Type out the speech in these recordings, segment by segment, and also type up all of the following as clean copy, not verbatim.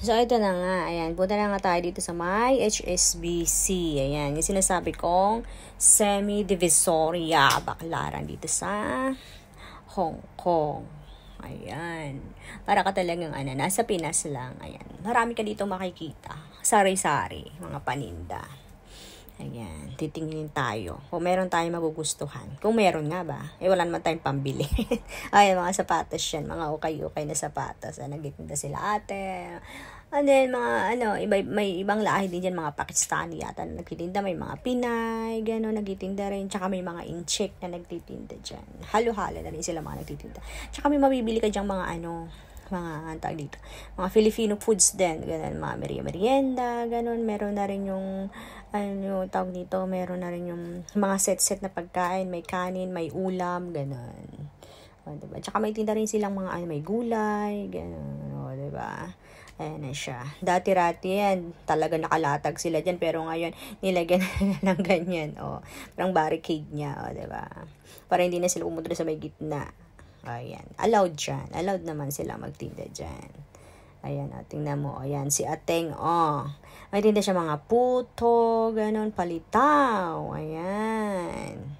So, ito na nga. Ayan, punta na nga tayo dito sa may HSBC. Ayan, yung sinasabi kong semi-divisoria baklaran dito sa Hong Kong. Ayan. Para ka talagang nasa Pinas lang. Ayan. Marami ka dito makikita. Sari-sari, mga paninda. Ayan, titingin tayo. Kung meron tayong magugustuhan. Kung meron nga ba? Wala naman tayong pambili. Ayan, mga sapatos yan. Mga ukay-ukay na sapatos. Nagtitinda sila ate. And then, may ibang lahi din dyan. Mga Pakistani yata na nagtitinda. May mga Pinay, gano'n, nagtitinda rin. Tsaka may mga Incheck na nagtitinda dyan. Halo-halo na rin sila mga nagtitinda. Tsaka may mabibili ka dyan mga dito, mga Filipino foods din, ganun, mga merienda, ganun, meron na rin yung, tawag dito, meron na rin yung mga set-set na pagkain, may kanin, may ulam, ganun. O, diba? Tsaka may tinda rin silang mga, may gulay, ganun, o, diba? Ayan na siya. Dati-rati yan, talaga nakalatag sila dyan, pero ngayon, nilagyan na ng ganyan, o, parang barricade niya, o, diba? Para hindi na sila pumunta sa may gitna. Ayan. Allowed dyan. Allowed naman sila magtinda dyan. Ayan, tingnan mo. Ayan, si Ateng, may tinda siya mga puto, ganun, palitaw. Ayan.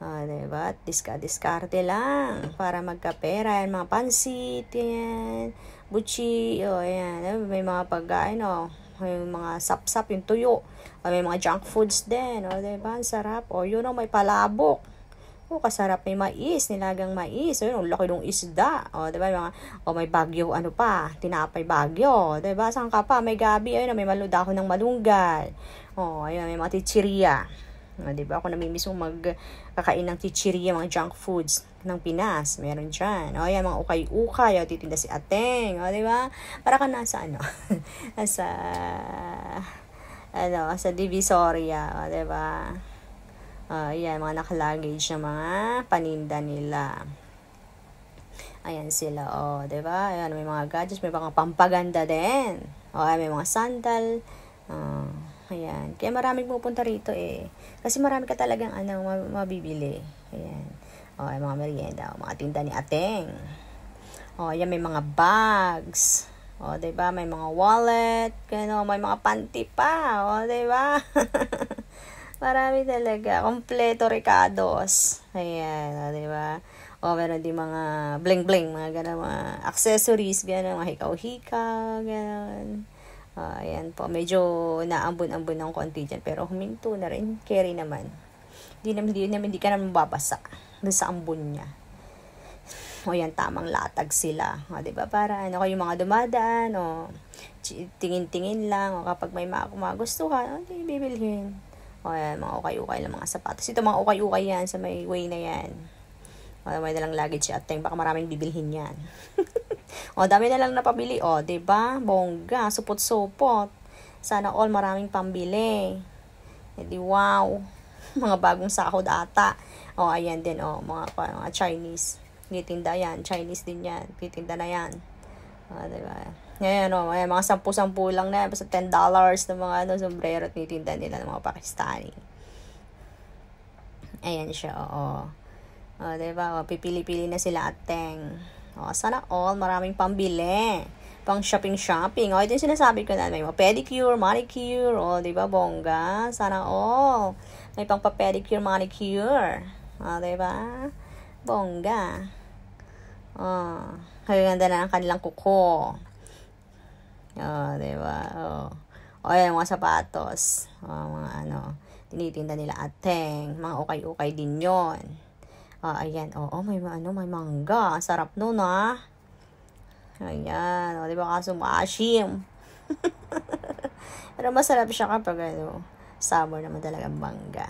Diba? Diskarte lang para magkapera. Ayan, mga pansit, ayan. Buchi, ayan. May mga pagkain, may mga sapsap, yung tuyo. May mga junk foods din, diba? Ang sarap. Yun, may palabok. Kasarap, may mais, nilagang mais. Ang laki ng isda. Diba? May bagyo, tinapay bagyo. Diba? Saan ka pa? May gabi, may maludako ng malunggal. Ayun, may mga tichiriya. Diba? Ako namimiss mong magkakain ng tichiriya, mga junk foods ng Pinas. Meron dyan. Ayan, mga ukay-ukay. Titinda si Ateng. Diba? Para ka nasa, sa Divisoria. Diba? Ayan, mga naka-luggage na mga paninda nila. Ayan sila, diba? Ayan, may mga gadgets, may mga pampaganda din. Ayan, may mga sandal. Ayan, kaya maraming pupunta rito Kasi marami ka talagang mabibili. Ayan. Ayan, mga merienda, mga tinda ni Ateng. Ayan, may mga bags. Diba? May mga wallet. May mga panty pa. Diba? Marami talaga. Kompleto Ricardos. Ayan, diba? Meron din mga bling-bling, mga gano'n, mga accessories, gano'n, mga hikaw-hikaw, gano'n. Ayan po. Medyo naambun-ambun ng konti dyan. Pero huminto na rin. Carry naman. Hindi ka naman babasa doon sa ambun niya. Ayan, tamang latag sila. Diba? Para kayong mga dumadaan, tingin-tingin lang, kapag may magustuhan, hindi bibilhin. Ayan, mga ukay-ukay lang mga sapatos. Ito mga ukay-ukay yan sa may way na yan. May dalang luggage si Ateng. Baka maraming bibilhin yan. Dami na lang napabili. Diba? Bongga. Supot-supot. Sana all maraming pambili. Wow. Mga bagong sahod ata. Ayan din. Mga Chinese. Gitinda yan. Chinese din yan. Gitinda na yan. Diba? Ngayon, ayan, mga 10-10 lang na, basta $10 na mga sombrero at nitinda nila ng mga Pakistani. Ayan siya, diba? Pipili-pili na sila Ateng. Sana all, maraming pambili. Pang shopping. Ito yung sinasabi ko na, may mga pedicure, manicure, diba, bongga? Sana all. May pang pa-pedicure, manicure. Diba? Bongga. Ganda na ang kanilang kuko. Diba? Ayan, mga sapatos. Mga tinitinda nila Ateng. Mga ukay-ukay din yon. Ayan. May mangga. Sarap nun, Ayan. Diba? Kaso maasim. Pero masarap siya kapag, summer naman talaga mangga.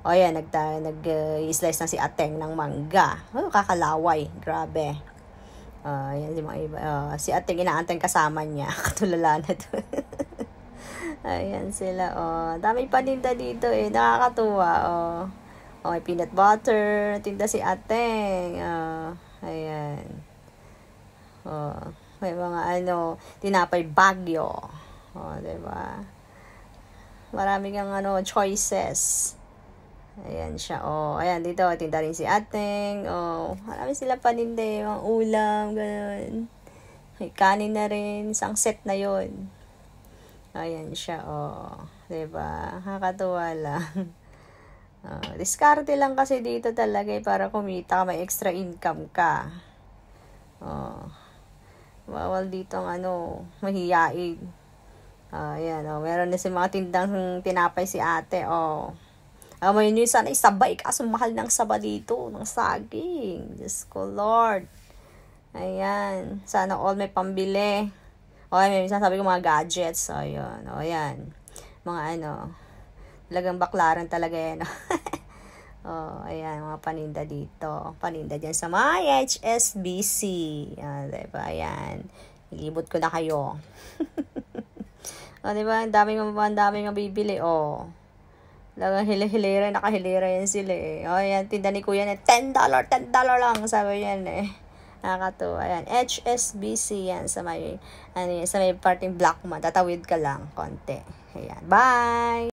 Ayan, nag-slice na si Ateng ng mangga. Kakalaway. Grabe. Yan si mga iba. Si Ateng inaantay kasama niya. Katulala na doon. Ayan sila. Dami paninda dito nakakatuwa. May peanut butter. Tinda si Ateng. Ayan. May mga tinapay bagyo. Diba? Marami kang choices. Ayan siya. Ayan dito. Tinda rin si Ateng. Marami sila paninda. Mga ulam. Ganun. May kanin na rin. Isang set na yon. Ayan siya, oh. Diba? Nakakatuwa lang. Diskarte lang kasi dito talaga para kumita ka, may extra income ka. Bawal dito mahiyain. Ayan, meron na si mga tindang tinapay si ate, may yun sana isabay, kaso mahal ng saba dito, ng saging. Diyos ko, Lord. Ayan, sana all may pambili. May sasabi ko mga gadgets. Ayan, ayan. Mga talagang baklaran talaga yan. Ayan, mga paninda dito. Paninda dyan sa my HSBC. Diba, ayan. Ilibot ko na kayo. Diba, ang daming mabibili, Talagang hilera, nakahilera yan sila Ayan, tinda ni kuya na $10 lang, sabi yan Nakakatuwa. Ayan, HSBC yan sa may, sa may parting Blackman. Tatawid ka lang, konti. Ayan, bye!